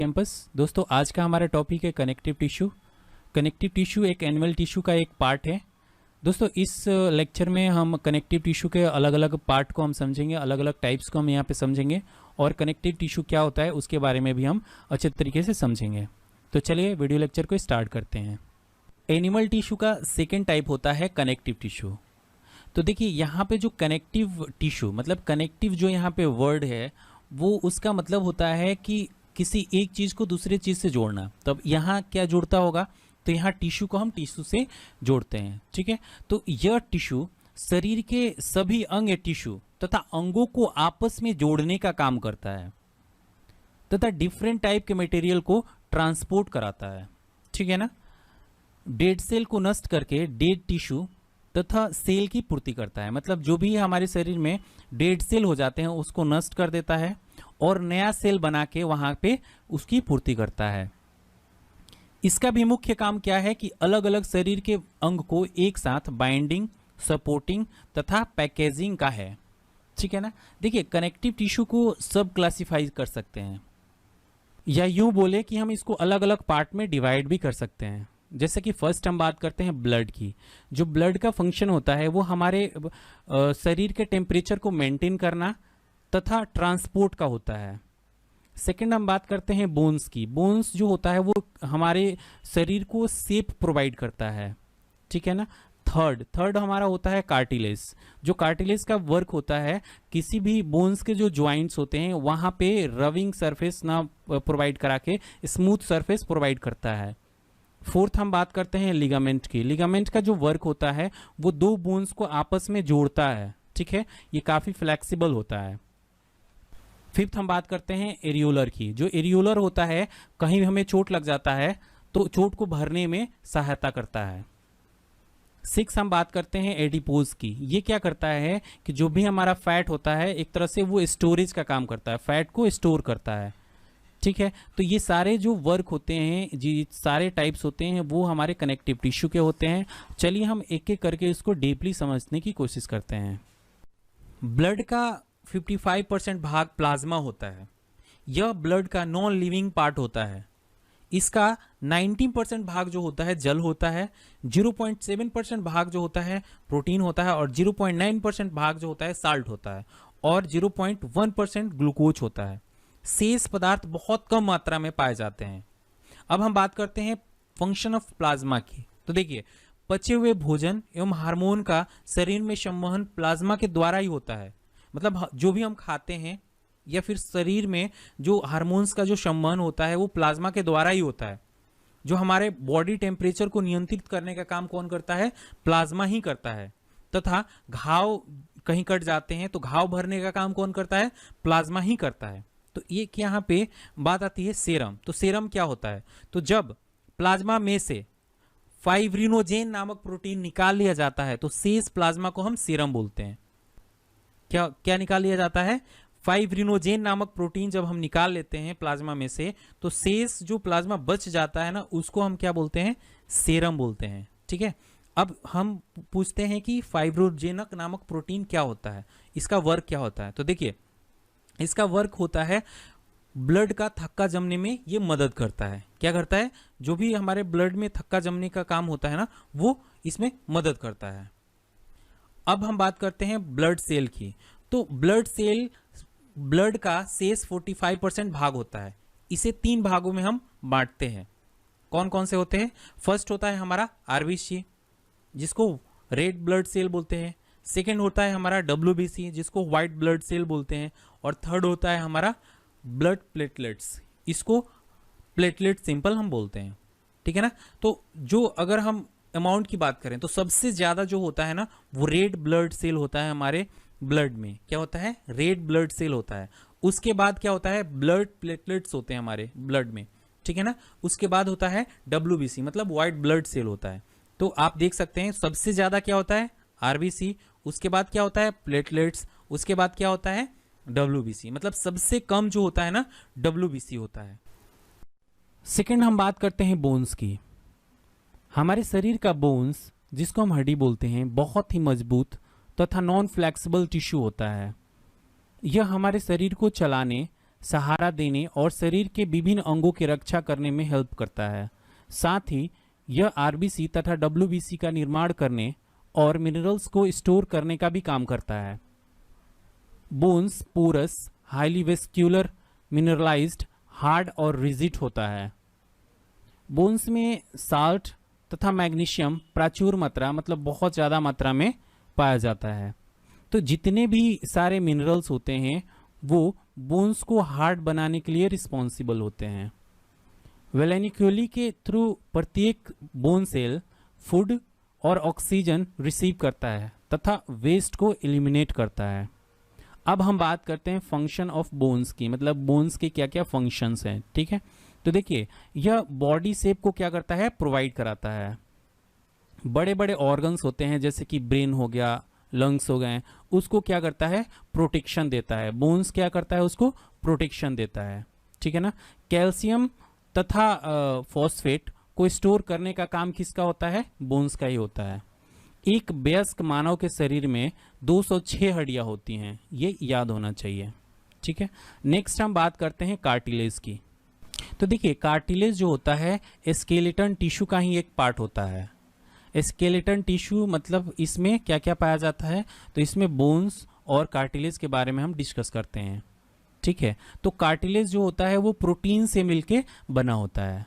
Campus दोस्तों, आज का हमारा टॉपिक है कनेक्टिव टिश्यू। कनेक्टिव टिश्यू एक एनिमल टिश्यू का एक पार्ट है। दोस्तों, इस लेक्चर में हम कनेक्टिव टिश्यू के अलग अलग पार्ट को हम समझेंगे, अलग अलग टाइप्स को हम यहाँ पे समझेंगे और कनेक्टिव टिश्यू क्या होता है उसके बारे में भी हम अच्छे तरीके से समझेंगे। तो चलिए वीडियो लेक्चर को स्टार्ट करते हैं। एनिमल टिश्यू का सेकेंड टाइप होता है कनेक्टिव टिश्यू। तो देखिए यहाँ पे जो कनेक्टिव टिश्यू मतलब कनेक्टिव जो यहाँ पे वर्ड है वो उसका मतलब होता है कि किसी एक चीज़ को दूसरे चीज़ से जोड़ना। तब यहाँ क्या जुड़ता होगा, तो यहाँ टिश्यू को हम टिश्यू से जोड़ते हैं। ठीक है, तो यह टिश्यू शरीर के सभी अंग टिश्यू तथा अंगों को आपस में जोड़ने का काम करता है तथा डिफरेंट टाइप के मटेरियल को ट्रांसपोर्ट कराता है। ठीक है ना, डेड सेल को नष्ट करके डेड टिश्यू तथा सेल की पूर्ति करता है। मतलब जो भी हमारे शरीर में डेड सेल हो जाते हैं उसको नष्ट कर देता है और नया सेल बना के वहां पे उसकी पूर्ति करता है। इसका भी मुख्य काम क्या है कि अलग अलग शरीर के अंग को एक साथ बाइंडिंग, सपोर्टिंग तथा पैकेजिंग का है। ठीक है ना, देखिए कनेक्टिव टिश्यू को सब क्लासिफाई कर सकते हैं या यूं बोले कि हम इसको अलग अलग पार्ट में डिवाइड भी कर सकते हैं। जैसे कि फर्स्ट हम बात करते हैं ब्लड की। जो ब्लड का फंक्शन होता है वो हमारे शरीर के टेम्परेचर को मेंटेन करना तथा ट्रांसपोर्ट का होता है। सेकंड हम बात करते हैं बोन्स की। बोन्स जो होता है वो हमारे शरीर को शेप प्रोवाइड करता है। ठीक है ना, थर्ड हमारा होता है कार्टिलेज। जो कार्टिलेज का वर्क होता है किसी भी बोन्स के जो ज्वाइंट्स होते हैं वहां पे रविंग सरफेस ना प्रोवाइड करा के स्मूथ सरफेस प्रोवाइड करता है। फोर्थ हम बात करते हैं लिगामेंट की। लिगामेंट का जो वर्क होता है वो दो बोन्स को आपस में जोड़ता है। ठीक है, ये काफी फ्लेक्सिबल होता है। फिफ्थ हम बात करते हैं एरियोलर की। जो एरियोलर होता है कहीं भी हमें चोट लग जाता है तो चोट को भरने में सहायता करता है। सिक्स हम बात करते हैं एडिपोज की। ये क्या करता है कि जो भी हमारा फैट होता है एक तरह से वो स्टोरेज का काम करता है, फैट को स्टोर करता है। ठीक है, तो ये सारे जो वर्क होते हैं, जी सारे टाइप्स होते हैं वो हमारे कनेक्टिव टिश्यू के होते हैं। चलिए हम एक एक करके इसको डीपली समझने की कोशिश करते हैं। ब्लड का 55% भाग प्लाज्मा होता है। यह ब्लड का नॉन लिविंग पार्ट होता है। इसका 19% भाग जो होता है जल होता है, 0.7% भाग जो होता है प्रोटीन होता है और 0.9% भाग जो होता है साल्ट होता है और 0.1% ग्लूकोज होता है। शेष पदार्थ बहुत कम मात्रा में पाए जाते हैं। अब हम बात करते हैं फंक्शन ऑफ प्लाज्मा की। तो देखिए पचे हुए भोजन एवं हार्मोन का शरीर में संवहन प्लाज्मा के द्वारा ही होता है। मतलब जो भी हम खाते हैं या फिर शरीर में जो हार्मोन्स का जो संवहन होता है वो प्लाज्मा के द्वारा ही होता है। जो हमारे बॉडी टेम्परेचर को नियंत्रित करने का काम कौन करता है? प्लाज्मा ही करता है। तथा घाव कहीं कट जाते हैं तो घाव भरने का काम कौन करता है? प्लाज्मा ही करता है। तो एक यहाँ पे बात आती है सेरम। तो सेरम क्या होता है? तो जब प्लाज्मा में से फाइब्रिनोजेन नामक प्रोटीन निकाल लिया जाता है तो शेष प्लाज्मा को हम सेरम बोलते हैं। क्या निकाल लिया जाता है? फाइब्रिनोजेन नामक प्रोटीन जब हम निकाल लेते हैं प्लाज्मा में से तो शेष जो प्लाज्मा बच जाता है ना उसको हम क्या बोलते हैं? सेरम बोलते हैं। ठीक है, अब हम पूछते हैं कि फाइब्रिनोजेनक नामक प्रोटीन क्या होता है, इसका वर्क क्या होता है? तो देखिए इसका वर्क होता है ब्लड का थक्का जमने में ये मदद करता है। क्या करता है? जो भी हमारे ब्लड में थक्का जमने का काम होता है ना वो इसमें मदद करता है। अब हम बात करते हैं ब्लड सेल की। तो ब्लड का शेष 45% भाग होता है। इसे 3 भागों में हम बांटते हैं। कौन कौन से होते हैं? फर्स्ट होता है हमारा आरबीसी जिसको रेड ब्लड सेल बोलते हैं। सेकेंड होता है हमारा डब्ल्यूबीसी जिसको व्हाइट ब्लड सेल बोलते हैं और थर्ड होता है हमारा ब्लड प्लेटलेट्स, इसको प्लेटलेट सिंपल हम बोलते हैं। ठीक है ना, तो जो अगर हम अमाउंट की बात करें तो सबसे ज्यादा जो होता है ना वो रेड ब्लड सेल होता है हमारे ब्लड में। क्या होता है? रेड ब्लड सेल होता है। उसके बाद क्या होता है? ब्लड प्लेटलेट्स होते हैं हमारे ब्लड में। ठीक है ना, उसके बाद होता है डब्ल्यूबीसी मतलब व्हाइट ब्लड सेल होता है। तो आप देख सकते हैं सबसे ज्यादा क्या होता है? आरबीसी, उसके बाद क्या होता है? प्लेटलेट्स, उसके बाद क्या होता है? डब्ल्यूबीसी। मतलब सबसे कम जो होता है ना डब्ल्यूबीसी होता है। सेकंड हम बात करते हैं बोन्स की। हमारे शरीर का बोन्स जिसको हम हड्डी बोलते हैं बहुत ही मजबूत तथा नॉन फ्लेक्सिबल टिश्यू होता है। यह हमारे शरीर को चलाने सहारा देने और शरीर के विभिन्न अंगों की रक्षा करने में हेल्प करता है। साथ ही यह आरबीसी तथा डब्ल्यूबीसी का निर्माण करने और मिनरल्स को स्टोर करने का भी काम करता है। Bones porous, highly vascular, mineralized, hard और रिजिड होता है। बोन्स में साल्ट तथा मैग्नीशियम प्रचुर मात्रा मतलब बहुत ज़्यादा मात्रा में पाया जाता है। तो जितने भी सारे मिनरल्स होते हैं वो बोन्स को हार्ड बनाने के लिए रिस्पॉन्सिबल होते हैं। वेलेनिक्यूली के थ्रू प्रत्येक बोन सेल फूड और ऑक्सीजन रिसीव करता है तथा वेस्ट को एलिमिनेट करता है। अब हम बात करते हैं फंक्शन ऑफ बोन्स की, मतलब बोन्स के क्या क्या फंक्शंस हैं। ठीक है, तो देखिए यह बॉडी शेप को क्या करता है, प्रोवाइड कराता है। बड़े बड़े ऑर्गन्स होते हैं जैसे कि ब्रेन हो गया, लंग्स हो गए, उसको क्या करता है, प्रोटेक्शन देता है। बोन्स क्या करता है, उसको प्रोटेक्शन देता है। ठीक है ना। कैल्शियम तथा फॉस्फेट को स्टोर करने का काम किसका होता है, बोन्स का ही होता है। एक वयस्क मानव के शरीर में 206 हड्डियां होती हैं, ये याद होना चाहिए। ठीक है, नेक्स्ट हम बात करते हैं कार्टिलेज की। तो देखिए कार्टिलेज जो होता है स्केलेटन टिश्यू का ही एक पार्ट होता है। स्केलेटन टिश्यू मतलब इसमें क्या क्या पाया जाता है, तो इसमें बोन्स और कार्टिलेज के बारे में हम डिस्कस करते हैं। ठीक है, तो कार्टिलेज जो होता है वो प्रोटीन से मिलके बना होता है।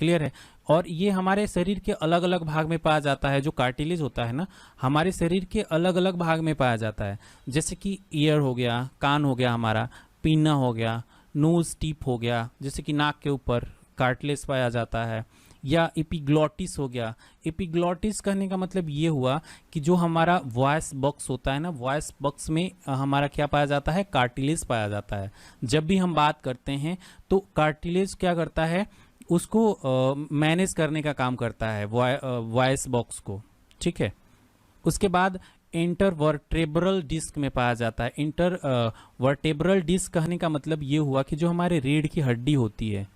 क्लियर है। और ये हमारे शरीर के अलग अलग भाग में पाया जाता है। जो कार्टिलेज होता है ना, हमारे शरीर के अलग अलग भाग में पाया जाता है। जैसे कि ईयर हो गया, कान हो गया, हमारा पीना हो गया, नोज टिप हो गया, जैसे कि नाक के ऊपर कार्टिलेज पाया जाता है। या एपिग्लॉटिस हो गया। एपिग्लॉटिस कहने का मतलब ये हुआ कि जो हमारा वॉइस बॉक्स होता है ना, वॉइस बॉक्स में हमारा क्या पाया जाता है, कार्टिलेज पाया जाता है। जब भी हम बात करते हैं तो कार्टिलेज क्या करता है, उसको मैनेज करने का काम करता है वॉइस बॉक्स को। ठीक है, उसके बाद इंटरवर्टेब्रल डिस्क में पाया जाता है। इंटरवर्टेब्रल डिस्क कहने का मतलब ये हुआ कि जो हमारे रीढ़ की हड्डी होती है,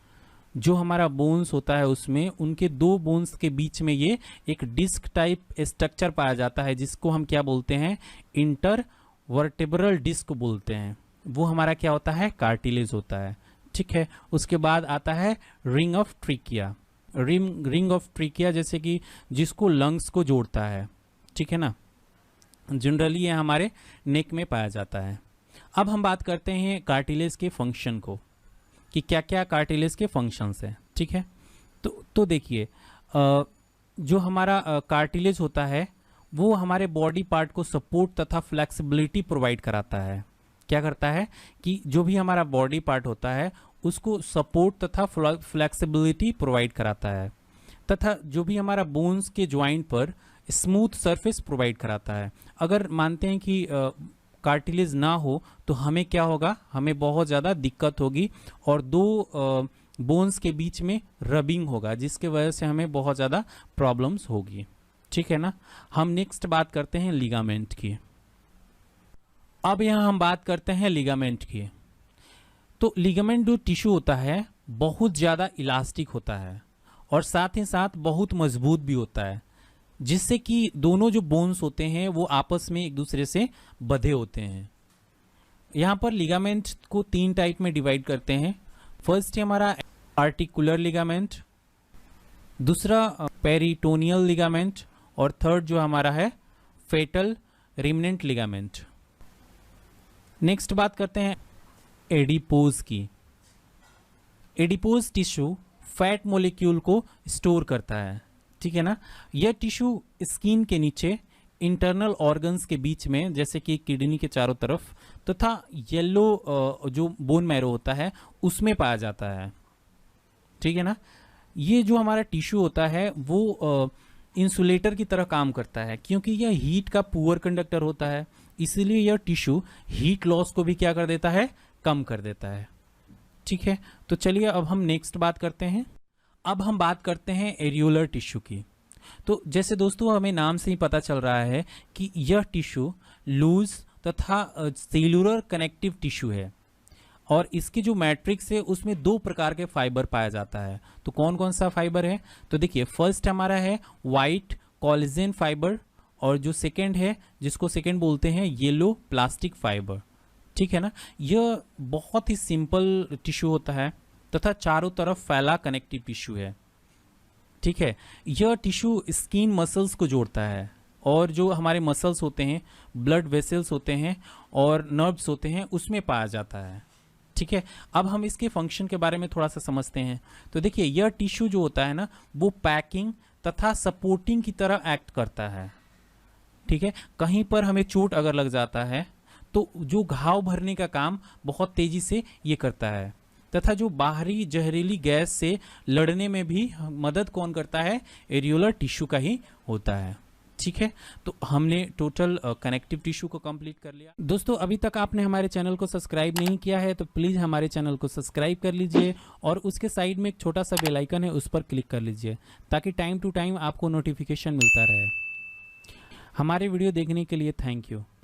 जो हमारा बोन्स होता है, उसमें उनके दो बोन्स के बीच में ये एक डिस्क टाइप स्ट्रक्चर पाया जाता है, जिसको हम क्या बोलते हैं, इंटरवर्टेब्रल डिस्क बोलते हैं। वो हमारा क्या होता है, कार्टिलेज होता है। ठीक है, उसके बाद आता है ring of trachea. Ring of trachea जैसे कि जिसको लंग्स को जोड़ता है। ठीक है ना, जनरली ये हमारे नेक में पाया जाता है। अब हम बात करते हैं कार्टिलेज के फंक्शन को, कि क्या क्या कार्टिलेज के फंक्शंस हैं। ठीक है, तो देखिए जो हमारा कार्टिलेज होता है वो हमारे बॉडी पार्ट को सपोर्ट तथा फ्लेक्सिबिलिटी प्रोवाइड कराता है। क्या करता है कि जो भी हमारा बॉडी पार्ट होता है उसको सपोर्ट तथा फ्लेक्सिबिलिटी प्रोवाइड कराता है, तथा जो भी हमारा बोन्स के ज्वाइंट पर स्मूथ सरफेस प्रोवाइड कराता है। अगर मानते हैं कि कार्टिलेज ना हो तो हमें क्या होगा, हमें बहुत ज़्यादा दिक्कत होगी और दो बोन्स के बीच में रबिंग होगा, जिसके वजह से हमें बहुत ज़्यादा प्रॉब्लम्स होगी। ठीक है ना। हम नेक्स्ट बात करते हैं लिगामेंट की। अब यहाँ हम बात करते हैं लिगामेंट की। तो लिगामेंट जो टिश्यू होता है बहुत ज़्यादा इलास्टिक होता है और साथ ही साथ बहुत मजबूत भी होता है, जिससे कि दोनों जो बोन्स होते हैं वो आपस में एक दूसरे से बंधे होते हैं। यहाँ पर लिगामेंट को 3 टाइप में डिवाइड करते हैं। फर्स्ट है हमारा आर्टिकुलर लिगामेंट, दूसरा पेरिटोनियल लिगामेंट, और थर्ड जो हमारा है फेटल रिमनेंट लिगामेंट। नेक्स्ट बात करते हैं एडिपोज की। एडिपोज टिश्यू फैट मॉलिक्यूल को स्टोर करता है। ठीक है ना। यह टिश्यू स्किन के नीचे इंटरनल ऑर्गन्स के बीच में, जैसे कि किडनी के चारों तरफ, तथा येलो जो बोन मैरो होता है उसमें पाया जाता है। ठीक है ना। ये जो हमारा टिश्यू होता है वो इंसुलेटर की तरह काम करता है, क्योंकि यह हीट का पुअर कंडक्टर होता है, इसलिए यह टिश्यू हीट लॉस को भी क्या कर देता है, कम कर देता है। ठीक है, तो चलिए अब हम नेक्स्ट बात करते हैं। अब हम बात करते हैं एरियोलर टिश्यू की। तो जैसे दोस्तों हमें नाम से ही पता चल रहा है कि यह टिश्यू लूज तथा सेलुलर कनेक्टिव टिश्यू है, और इसकी जो मैट्रिक्स है उसमें 2 प्रकार के फाइबर पाया जाता है। तो कौन कौन सा फाइबर है, तो देखिए फर्स्ट हमारा है वाइट कोलेजन फाइबर, और जो सेकेंड है जिसको सेकेंड बोलते हैं येलो प्लास्टिक फाइबर। ठीक है ना। यह बहुत ही सिंपल टिश्यू होता है तथा चारों तरफ फैला कनेक्टिव टिश्यू है। ठीक है, यह टिश्यू स्किन मसल्स को जोड़ता है और जो हमारे मसल्स होते हैं, ब्लड वेसल्स होते हैं और नर्व्स होते हैं, उसमें पाया जाता है। ठीक है, अब हम इसके फंक्शन के बारे में थोड़ा सा समझते हैं। तो देखिए, यह टिश्यू जो होता है ना, वो पैकिंग तथा सपोर्टिंग की तरह एक्ट करता है। ठीक है, कहीं पर हमें चोट अगर लग जाता है तो जो घाव भरने का काम बहुत तेजी से ये करता है, तथा जो बाहरी जहरीली गैस से लड़ने में भी मदद कौन करता है, एरियोलर टिश्यू का ही होता है। ठीक है, तो हमने टोटल कनेक्टिव टिश्यू को कंप्लीट कर लिया। दोस्तों, अभी तक आपने हमारे चैनल को सब्सक्राइब नहीं किया है तो प्लीज़ हमारे चैनल को सब्सक्राइब कर लीजिए और उसके साइड में एक छोटा सा बेल आइकन है, उस पर क्लिक कर लीजिए ताकि टाइम टू टाइम आपको नोटिफिकेशन मिलता रहे। हमारे वीडियो देखने के लिए थैंक यू।